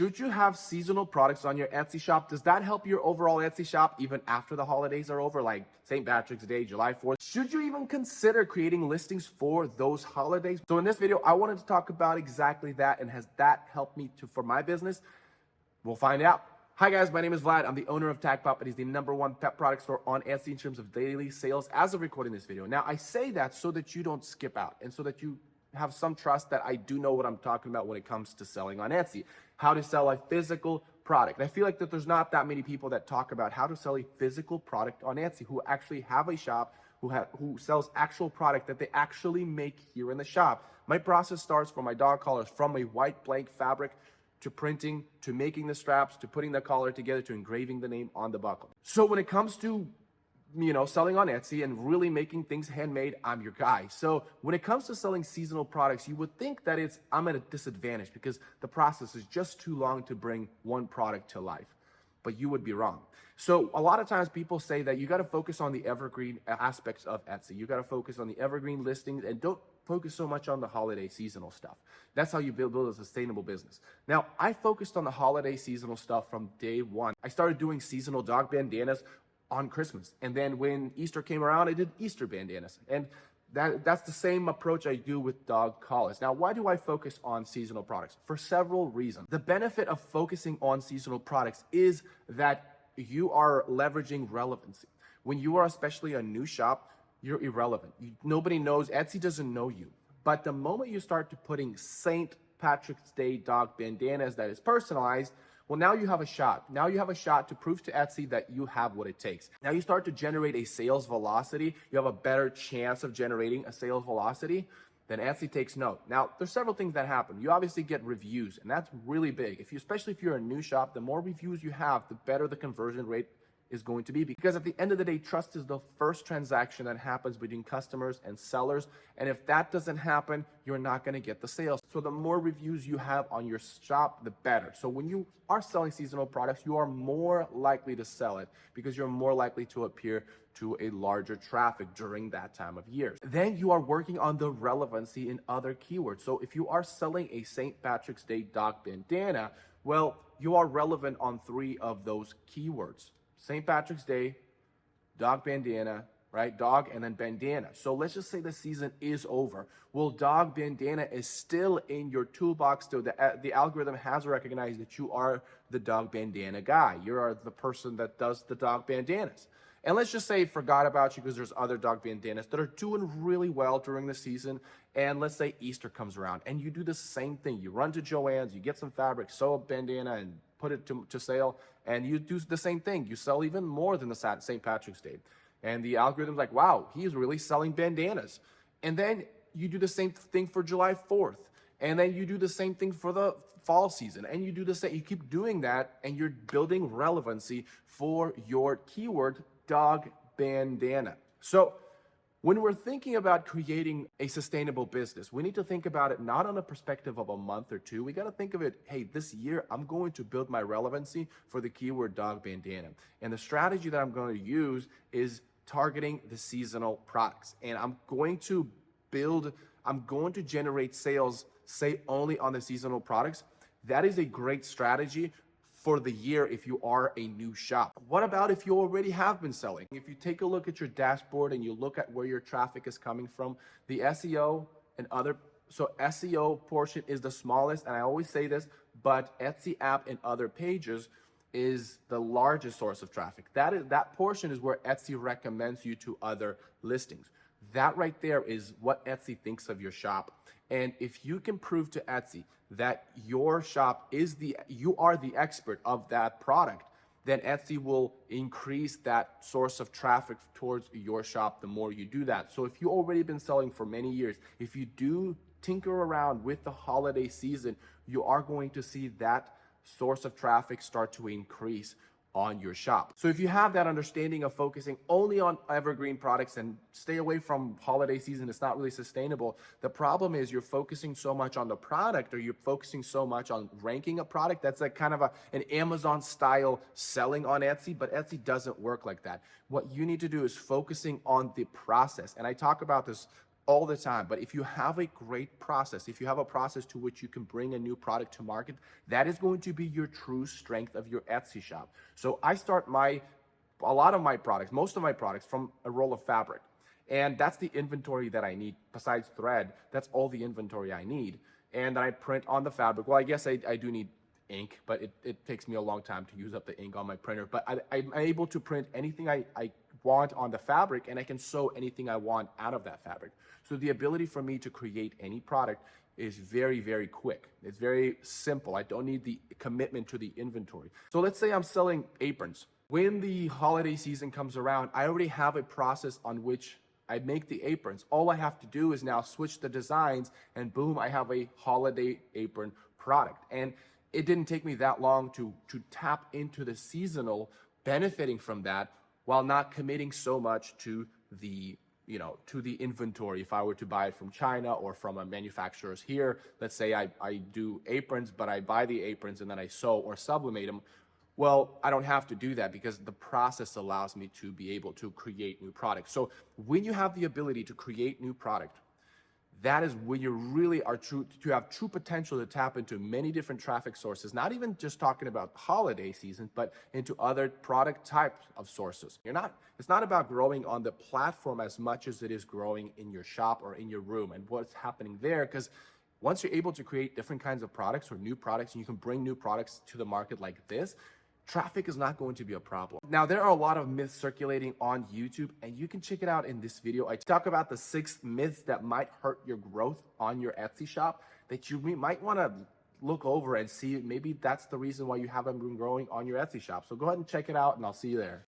Should you have seasonal products on your Etsy shop? Does that help your overall Etsy shop even after the holidays are over, like St. Patrick's Day, July 4th? Should you even consider creating listings for those holidays? So in this video, I wanted to talk about exactly that, and has that helped me for my business? We'll find out. Hi guys, my name is Vlad. I'm the owner of TagPop, and he's the #1 pet product store on Etsy in terms of daily sales as of recording this video. Now, I say that so that you don't skip out and so that you have some trust that I do know what I'm talking about when it comes to selling on Etsy, how to sell a physical product. And I feel like that there's not that many people that talk about how to sell a physical product on Etsy, who actually have a shop, who sells actual product that they actually make here in the shop. My process starts from my dog collars, from a white blank fabric, to printing, to making the straps, to putting the collar together, to engraving the name on the buckle. So when it comes to selling on Etsy and really making things handmade, I'm your guy. So when it comes to selling seasonal products, you would think that I'm at a disadvantage because the process is just too long to bring one product to life. But you would be wrong. So a lot of times people say that you got to focus on the evergreen aspects of Etsy. You got to focus on the evergreen listings and don't focus so much on the holiday seasonal stuff. That's how you build a sustainable business. Now, I focused on the holiday seasonal stuff from day one. I started doing seasonal dog bandanas on Christmas. And then when Easter came around, I did Easter bandanas. And that's the same approach I do with dog collars. Now, why do I focus on seasonal products? For several reasons. The benefit of focusing on seasonal products is that you are leveraging relevancy. When you are especially a new shop, you're irrelevant. Nobody knows, Etsy doesn't know you. But the moment you start to putting St. Patrick's Day dog bandanas that is personalized, well, now you have a shot. Now you have a shot to prove to Etsy that you have what it takes. Now you start to generate a sales velocity. You have a better chance of generating a sales velocity. Then Etsy takes note. Now, there's several things that happen. You obviously get reviews, and that's really big. Especially if you're a new shop, the more reviews you have, the better the conversion rate is going to be, because at the end of the day, trust is the first transaction that happens between customers and sellers. And if that doesn't happen, you're not going to get the sales. So the more reviews you have on your shop, the better. So when you are selling seasonal products, you are more likely to sell it because you're more likely to appear to a larger traffic during that time of year. Then you are working on the relevancy in other keywords. So if you are selling a St. Patrick's Day dog bandana, well, you are relevant on 3 of those keywords. St. Patrick's Day, dog bandana, right? Dog and then bandana. So let's just say the season is over. Well, dog bandana is still in your toolbox. So the algorithm has recognized that you are the dog bandana guy. You are the person that does the dog bandanas. And let's just say it forgot about you because there's other dog bandanas that are doing really well during the season. And let's say Easter comes around and you do the same thing. You run to Joann's, you get some fabric, sew a bandana and put it to sale, and you do the same thing. You sell even more than the St. Patrick's Day. And the algorithm's like, wow, he's really selling bandanas. And then you do the same thing for July 4th. And then you do the same thing for the fall season. And you do the same, you keep doing that, and you're building relevancy for your keyword, dog bandana. So when we're thinking about creating a sustainable business, we need to think about it not on a perspective of a month or 2. We got to think of it, hey, this year I'm going to build my relevancy for the keyword dog bandana. And the strategy that I'm going to use is targeting the seasonal products. And I'm going to generate sales, say, only on the seasonal products. That is a great strategy for the year if you are a new shop. What about if you already have been selling? If you take a look at your dashboard and you look at where your traffic is coming from, the SEO and so SEO portion is the smallest, and I always say this, but Etsy app and other pages is the largest source of traffic. That portion is where Etsy recommends you to other listings. That right there is what Etsy thinks of your shop. And if you can prove to Etsy that your shop you are the expert of that product, then Etsy will increase that source of traffic towards your shop the more you do that. So if you've already been selling for many years, if you do tinker around with the holiday season, you are going to see that source of traffic start to increase on your shop. So if you have that understanding of focusing only on evergreen products and stay away from holiday season, it's not really sustainable. The problem is you're focusing so much on the product, or you're focusing so much on ranking a product. That's like kind of an Amazon style selling on Etsy, but Etsy doesn't work like that. What you need to do is focusing on the process. And I talk about this all the time. But if you have a great process, if you have a process to which you can bring a new product to market, that is going to be your true strength of your Etsy shop. So I start a lot of my products, most of my products, from a roll of fabric. And that's the inventory that I need. Besides thread, that's all the inventory I need. And I print on the fabric. Well, I guess I do need ink, but it takes me a long time to use up the ink on my printer. But I'm able to print anything I want on the fabric, and I can sew anything I want out of that fabric. So the ability for me to create any product is very, very quick. It's very simple. I don't need the commitment to the inventory. So let's say I'm selling aprons. When the holiday season comes around, I already have a process on which I make the aprons. All I have to do is now switch the designs, and boom, I have a holiday apron product. And it didn't take me that long to tap into the seasonal, benefiting from that while not committing so much to the inventory. If I were to buy it from China or from a manufacturer's here, let's say I do aprons, but I buy the aprons and then I sew or sublimate them. Well, I don't have to do that because the process allows me to be able to create new products. So when you have the ability to create new product, that is when you really are to have true potential to tap into many different traffic sources, not even just talking about holiday season, but into other product types of sources. It's not about growing on the platform as much as it is growing in your shop or in your room and what's happening there. Because once you're able to create different kinds of products or new products, and you can bring new products to the market like this, traffic is not going to be a problem. Now, there are a lot of myths circulating on YouTube, and you can check it out in this video. I talk about the 6 myths that might hurt your growth on your Etsy shop that you might want to look over and see maybe that's the reason why you haven't been growing on your Etsy shop. So go ahead and check it out, and I'll see you there.